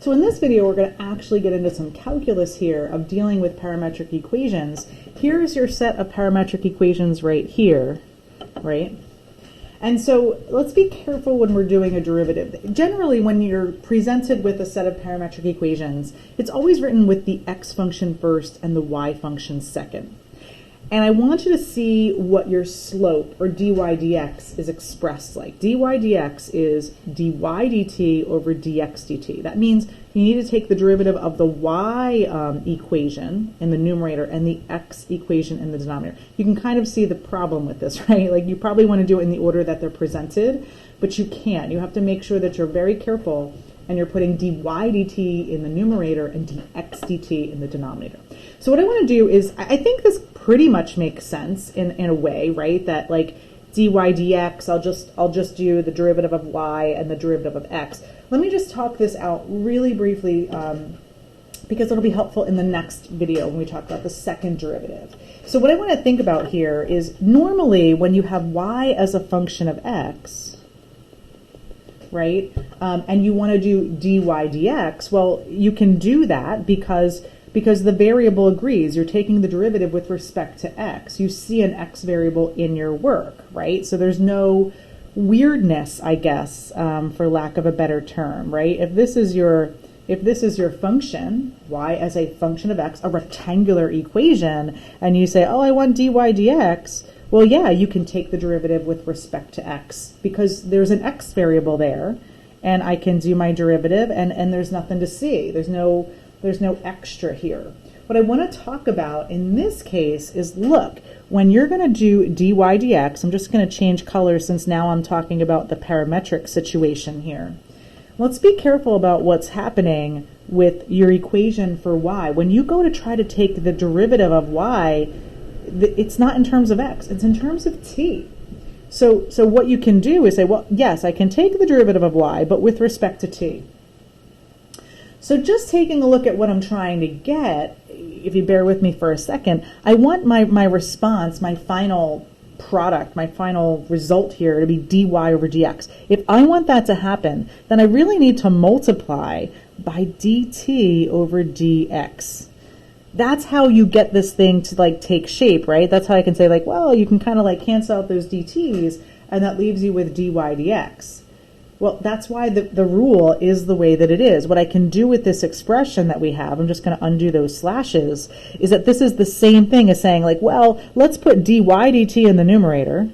So in this video, we're going to actually get into some calculus here of dealing with parametric equations. Here's your set of parametric equations right here, right? And so let's be careful when we're doing a derivative. Generally, when you're presented with a set of parametric equations, it's always written with the x function first and the y function second. And I want you to see what your slope, or dy dx, is expressed like. dy dx is dy dt over dx dt. That means you need to take the derivative of the y equation in the numerator and the x equation in the denominator. You can kind of see the problem with this, right? Like, you probably want to do it in the order that they're presented, but you can't. You have to make sure that you're very careful and you're putting dy dt in the numerator and dx dt in the denominator. So what I want to do is, I think this pretty much makes sense in a way, right? That like dy dx, I'll just do the derivative of y and the derivative of x. Let me just talk this out really briefly because it'll be helpful in the next video when we talk about the second derivative. So what I want to think about here is, normally when you have y as a function of x, right, and you want to do dy dx, well, you can do that because the variable agrees. You're taking the derivative with respect to x. You see an x variable in your work, right? So there's no weirdness, I guess, for lack of a better term, right? If this is your function, y as a function of x, a rectangular equation, and you say, oh, I want dy dx, well, yeah, you can take the derivative with respect to x because there's an x variable there, and I can do my derivative, and there's nothing to see. There's no extra here. What I want to talk about in this case is, look, when you're going to do dy dx, I'm just going to change colors since now I'm talking about the parametric situation here. Let's be careful about what's happening with your equation for y. When you go to try to take the derivative of y, it's not in terms of x, it's in terms of t. So what you can do is say, well, yes, I can take the derivative of y, but with respect to t. So just taking a look at what I'm trying to get, if you bear with me for a second, I want my response, my final product, my final result here to be dy over dx. If I want that to happen, then I really need to multiply by dt over dx. That's how you get this thing to like take shape, right? That's how I can say, like, well, you can kind of like cancel out those dt's and that leaves you with dy dx. Well, that's why the rule is the way that it is. What I can do with this expression that we have, I'm just going to undo those slashes, is that this is the same thing as saying, like, well, let's put dy dt in the numerator,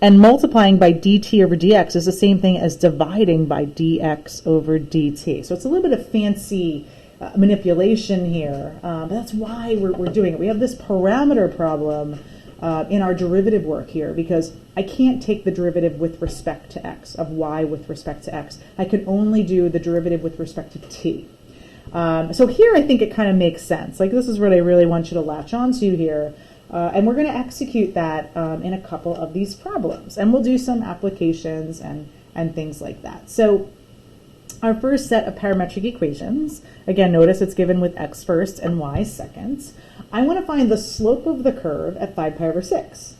and multiplying by dt over dx is the same thing as dividing by dx over dt. So it's a little bit of fancy manipulation here, but that's why we're doing it. We have this parameter problem in our derivative work here, because I can't take the derivative with respect to x, of y with respect to x. I can only do the derivative with respect to t. So here I think it kind of makes sense. Like, this is what I really want you to latch onto here. And we're going to execute that in a couple of these problems. And we'll do some applications and things like that. So our first set of parametric equations, again, notice it's given with x first and y second. I want to find the slope of the curve at 5 pi over 6.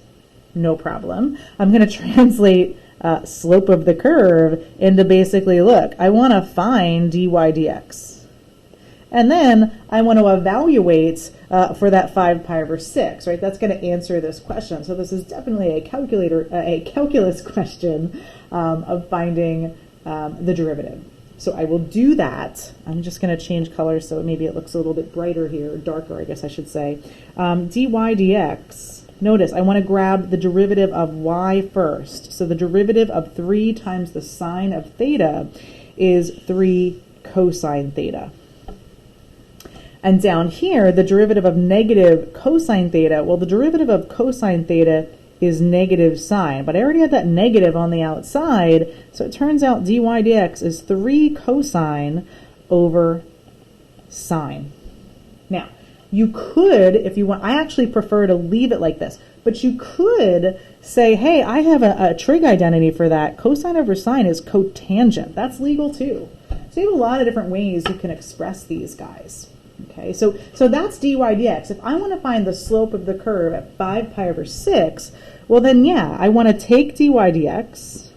No problem. I'm going to translate slope of the curve into basically, look, I want to find dy dx. And then I want to evaluate for that 5 pi over 6, right? That's going to answer this question. So this is definitely a calculus question of finding the derivative. So I will do that. I'm just going to change colors so maybe it looks a little bit brighter here, or darker, I guess I should say. Dy dx. Notice I want to grab the derivative of y first. So the derivative of 3 times the sine of theta is 3 cosine theta. And down here, the derivative of negative cosine theta, well, the derivative of cosine theta is negative sine, but I already had that negative on the outside, so it turns out dy dx is 3 cosine over sine. Now, you could, if you want, I actually prefer to leave it like this, but you could say, hey, I have a trig identity for that. Cosine over sine is cotangent. That's legal too. So you have a lot of different ways you can express these guys. Okay, so that's dy dx. If I want to find the slope of the curve at 5 pi over 6, well then, yeah, I want to take dy dx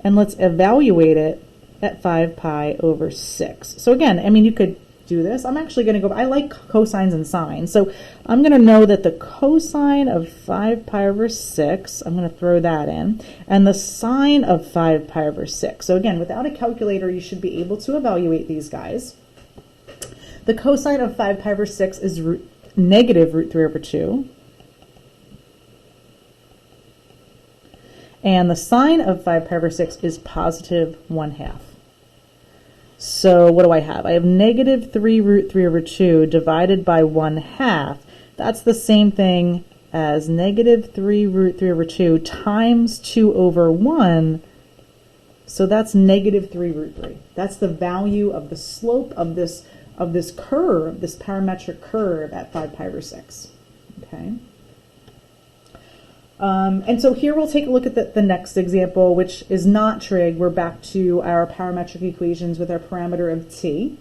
and let's evaluate it at 5 pi over 6. So again, I mean, you could do this. I'm actually going to go, I like cosines and sines. So I'm going to know that the cosine of 5 pi over 6, I'm going to throw that in, and the sine of 5 pi over 6. So again, without a calculator, you should be able to evaluate these guys. The cosine of 5 pi over 6 is negative root 3 over 2. And the sine of 5 pi over 6 is positive 1/2. So what do I have? I have negative 3 root 3 over 2 divided by 1/2. That's the same thing as negative 3 root 3 over 2 times 2 over 1. So that's negative 3 root 3. That's the value of the slope of this curve, this parametric curve at 5 pi over 6. Okay. And so here we'll take a look at the next example, which is not trig. We're back to our parametric equations with our parameter of t.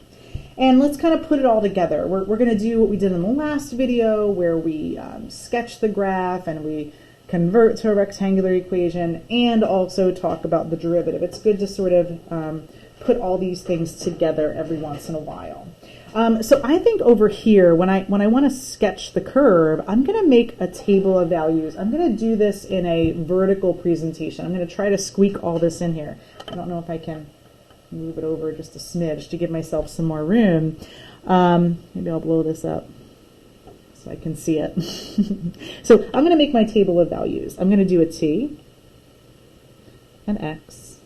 And let's kind of put it all together. We're going to do what we did in the last video, where we sketch the graph and we convert to a rectangular equation and also talk about the derivative. It's good to sort of put all these things together every once in a while. So I think over here, when I want to sketch the curve, I'm going to make a table of values. I'm going to do this in a vertical presentation. I'm going to try to squeak all this in here. I don't know if I can move it over just a smidge to give myself some more room. Maybe I'll blow this up so I can see it. So I'm going to make my table of values. I'm going to do a t, an x,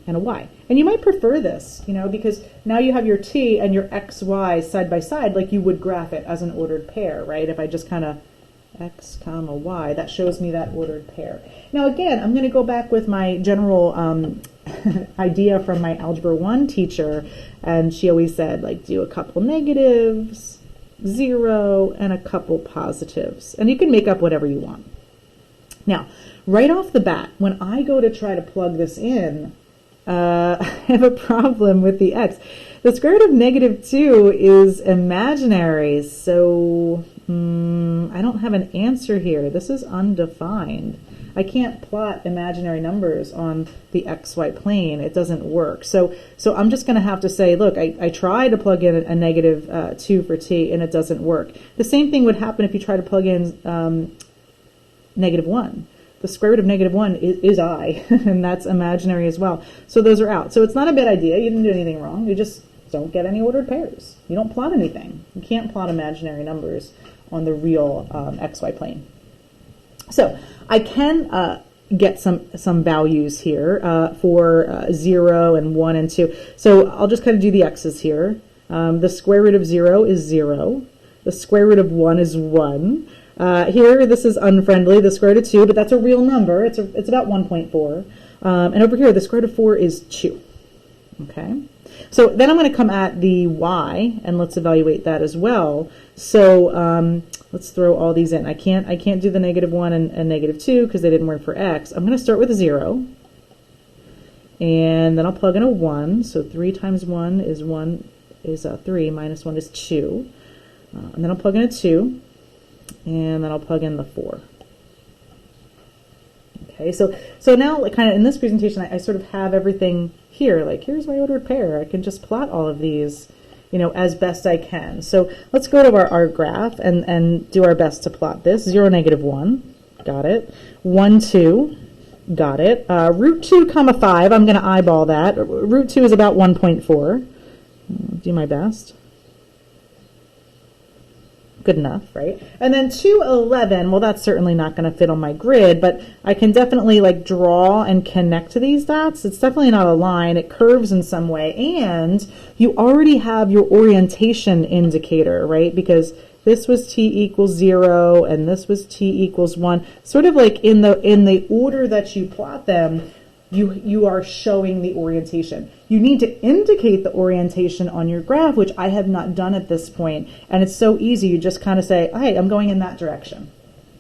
and a y. And you might prefer this, you know, because now you have your t and your x, y side by side like you would graph it as an ordered pair, right? If I just kind of x comma y, that shows me that ordered pair. Now again, I'm going to go back with my general idea from my Algebra 1 teacher, and she always said, like, do a couple negatives, 0, and a couple positives. And you can make up whatever you want. Now, right off the bat, when I go to try to plug this in, I have a problem with the x. The square root of negative 2 is imaginary, so I don't have an answer here. This is undefined. I can't plot imaginary numbers on the xy plane. It doesn't work. So I'm just going to have to say, look, I try to plug in a negative 2 for t, and it doesn't work. The same thing would happen if you try to plug in negative 1. The square root of negative 1 is I, and that's imaginary as well. So those are out. So it's not a bad idea. You didn't do anything wrong. You just don't get any ordered pairs. You don't plot anything. You can't plot imaginary numbers on the real xy plane. So I can get some values here for 0 and 1 and 2. So I'll just kind of do the x's here. The square root of 0 is 0. The square root of 1 is 1. Here, this is unfriendly, the square root of 2, but that's a real number. It's about 1.4. And over here, the square root of 4 is 2. Okay? So then I'm going to come at the y, and let's evaluate that as well. So let's throw all these in. I can't do the negative 1 and negative 2 because they didn't work for x. I'm going to start with a 0. And then I'll plug in a 1. So 3 times 1 is 3, minus 1 is 2. And then I'll plug in a 2. And then I'll plug in the 4. Okay, so now, like, kind of in this presentation, I sort of have everything here. Like, here's my ordered pair. I can just plot all of these, you know, as best I can. So let's go to our graph and do our best to plot this. 0, negative 1, got it. 1, 2, got it. Root 2 comma 5, I'm going to eyeball that. Root 2 is about 1.4. Do my best. Good enough, right? And then 2, 11, well, that's certainly not going to fit on my grid, but I can definitely, like, draw and connect to these dots. It's definitely not a line. It curves in some way, and you already have your orientation indicator, right? Because this was t equals 0, and this was t equals 1. Sort of like in the order that you plot them, you are showing the orientation. You need to indicate the orientation on your graph, which I have not done at this point. And it's so easy. You just kind of say, hey, I'm going in that direction.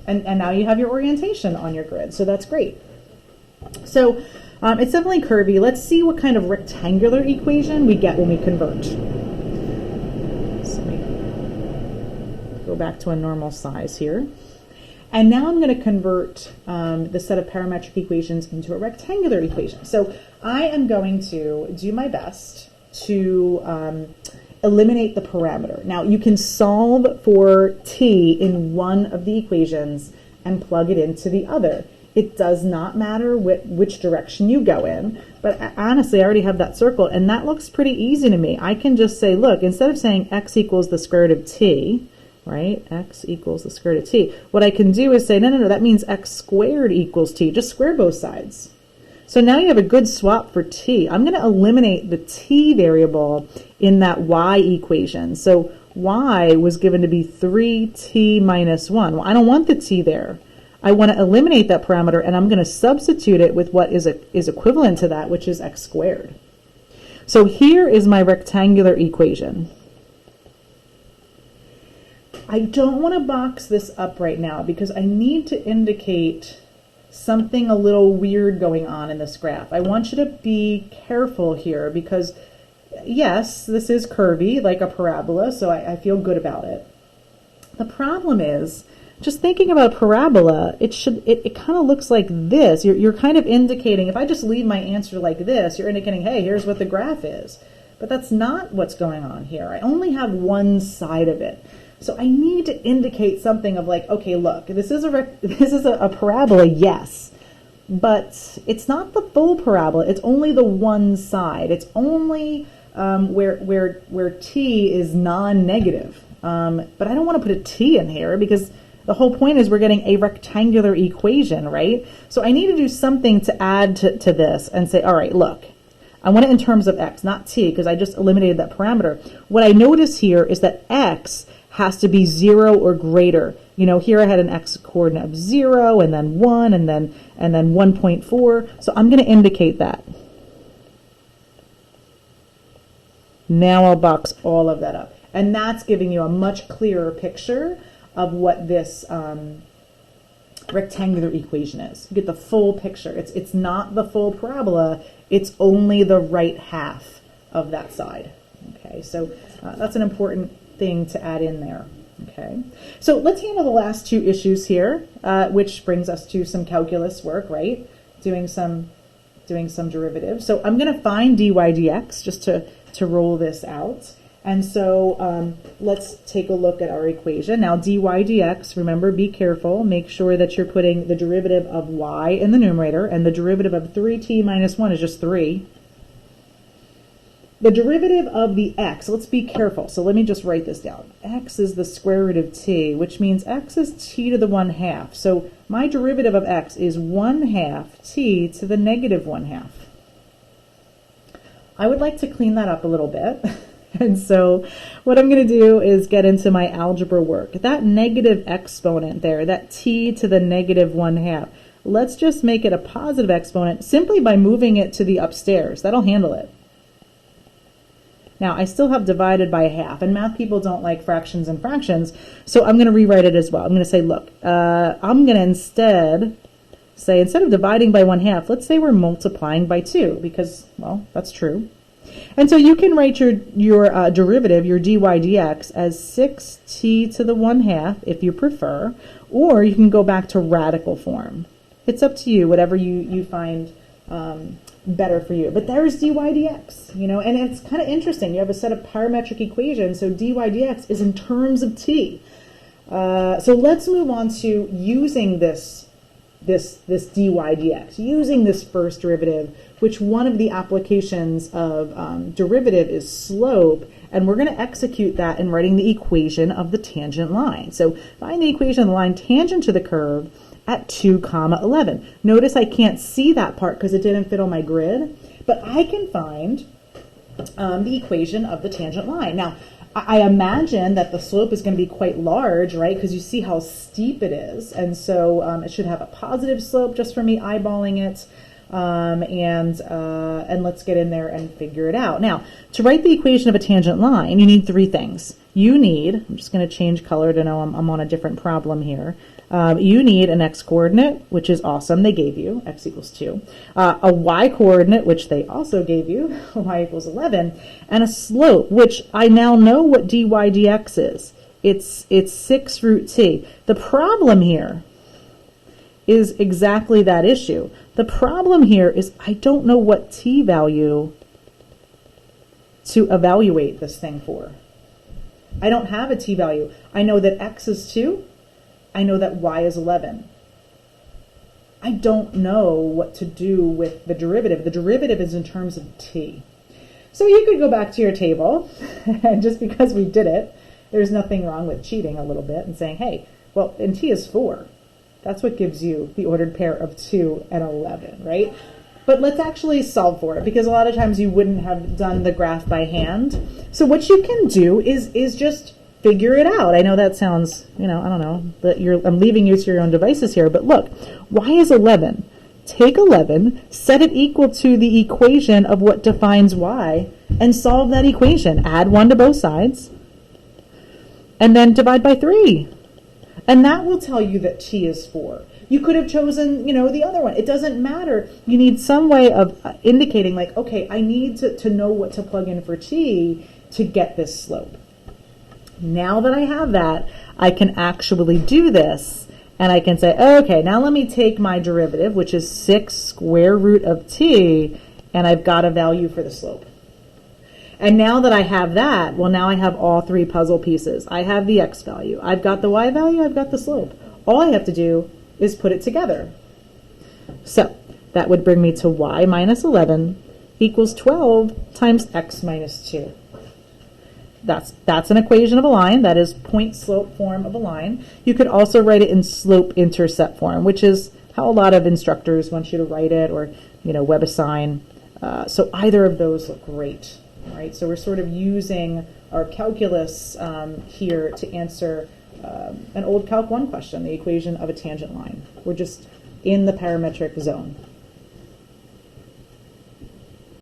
And now you have your orientation on your grid. So that's great. So it's definitely curvy. Let's see what kind of rectangular equation we get when we convert. So we go back to a normal size here. And now I'm going to convert the set of parametric equations into a rectangular equation. So I am going to do my best to eliminate the parameter. Now you can solve for t in one of the equations and plug it into the other. It does not matter which direction you go in, but honestly, I already have that circle, and that looks pretty easy to me. I can just say, look, instead of saying x equals the square root of t, right, x equals the square root of t, what I can do is say, no, that means x squared equals t. Just square both sides. So now you have a good swap for t. I'm going to eliminate the t variable in that y equation. So y was given to be 3t minus 1. Well, I don't want the t there. I want to eliminate that parameter, and I'm going to substitute it with what is equivalent to that, which is x squared. So here is my rectangular equation. I don't want to box this up right now because I need to indicate something a little weird going on in this graph. I want you to be careful here because, yes, this is curvy like a parabola, so I feel good about it. The problem is, just thinking about a parabola, it kind of looks like this. You're kind of indicating, if I just leave my answer like this, you're indicating, hey, here's what the graph is. But that's not what's going on here. I only have one side of it. So I need to indicate something of like, okay, look, this is a parabola, yes, but it's not the full parabola. It's only the one side. It's only where t is non-negative. But I don't want to put a t in here because the whole point is we're getting a rectangular equation, right? So I need to do something to add to this and say, all right, look, I want it in terms of x, not t, because I just eliminated that parameter. What I notice here is that x has to be 0 or greater. You know, here I had an x coordinate of 0 and then 1 and then 1.4. So I'm going to indicate that. Now I'll box all of that up. And that's giving you a much clearer picture of what this rectangular equation is. You get the full picture. It's not the full parabola. It's only the right half of that side. Okay, so that's an important thing to add in there. Okay, so let's handle the last two issues here, which brings us to some calculus work, right? Doing some derivatives. So I'm going to find dy dx just to roll this out. And so let's take a look at our equation. Now dy dx, remember, be careful. Make sure that you're putting the derivative of y in the numerator, and the derivative of 3t minus 1 is just 3. The derivative of the x, let's be careful. So let me just write this down. X is the square root of t, which means x is t to the 1/2. So my derivative of x is 1/2 t to the negative 1/2. I would like to clean that up a little bit. And so what I'm going to do is get into my algebra work. That negative exponent there, that t to the negative 1/2, let's just make it a positive exponent simply by moving it to the upstairs. That'll handle it. Now, I still have divided by 1/2, and math people don't like fractions and fractions, so I'm going to rewrite it as well. I'm going to say, look, I'm going to instead of dividing by 1/2, let's say we're multiplying by 2, because, well, that's true. And so you can write your derivative, your dy dx, as 6t to the 1/2 if you prefer, or you can go back to radical form. It's up to you, whatever you find better for you. But there's dy dx, you know, and it's kind of interesting. You have a set of parametric equations, so dy dx is in terms of t. So let's move on to using this dy dx, using this first derivative, which one of the applications of derivative is slope, and we're going to execute that in writing the equation of the tangent line. So find the equation of the line tangent to the curve at 2, 11. Notice I can't see that part because it didn't fit on my grid, but I can find the equation of the tangent line. Now, I imagine that the slope is going to be quite large, right? Because you see how steep it is. And so it should have a positive slope just from me eyeballing it. And let's get in there and figure it out. Now, to write the equation of a tangent line, you need 3 things. You need, I'm just going to change color to know I'm on a different problem here. You need an x-coordinate, which is awesome, they gave you, x equals 2. A y-coordinate, which they also gave you, y equals 11. And a slope, which I now know what dy dx is. It's 6 root t. The problem here is exactly that issue. The problem here is I don't know what t value to evaluate this thing for. I don't have a t value. I know that x is 2. I know that y is 11. I don't know what to do with the derivative. The derivative is in terms of t. So you could go back to your table, and just because we did it, there's nothing wrong with cheating a little bit and saying, hey, well, and t is 4. That's what gives you the ordered pair of 2 and 11, right? But let's actually solve for it, because a lot of times you wouldn't have done the graph by hand. So what you can do is just figure it out. I know that sounds, I don't know, but I'm leaving you to your own devices here, but look, y is 11. Take 11, set it equal to the equation of what defines y, and solve that equation. Add 1 to both sides, and then divide by 3. And that will tell you that t is 4. You could have chosen, the other one. It doesn't matter. You need some way of indicating, like, okay, I need to know what to plug in for t to get this slope. Now that I have that, I can actually do this, and I can say, okay, now let me take my derivative, which is 6 square root of t, and I've got a value for the slope. And now that I have that, well, now I have all 3 puzzle pieces. I have the x value, I've got the y value, I've got the slope. All I have to do is put it together. So that would bring me to y minus 11 equals 12 times x minus 2. That's an equation of a line. That is point slope form of a line. You could also write it in slope intercept form, which is how a lot of instructors want you to write it, or WebAssign. So either of those look great. Right? So we're sort of using our calculus here to answer an old Calc 1 question, the equation of a tangent line. We're just in the parametric zone.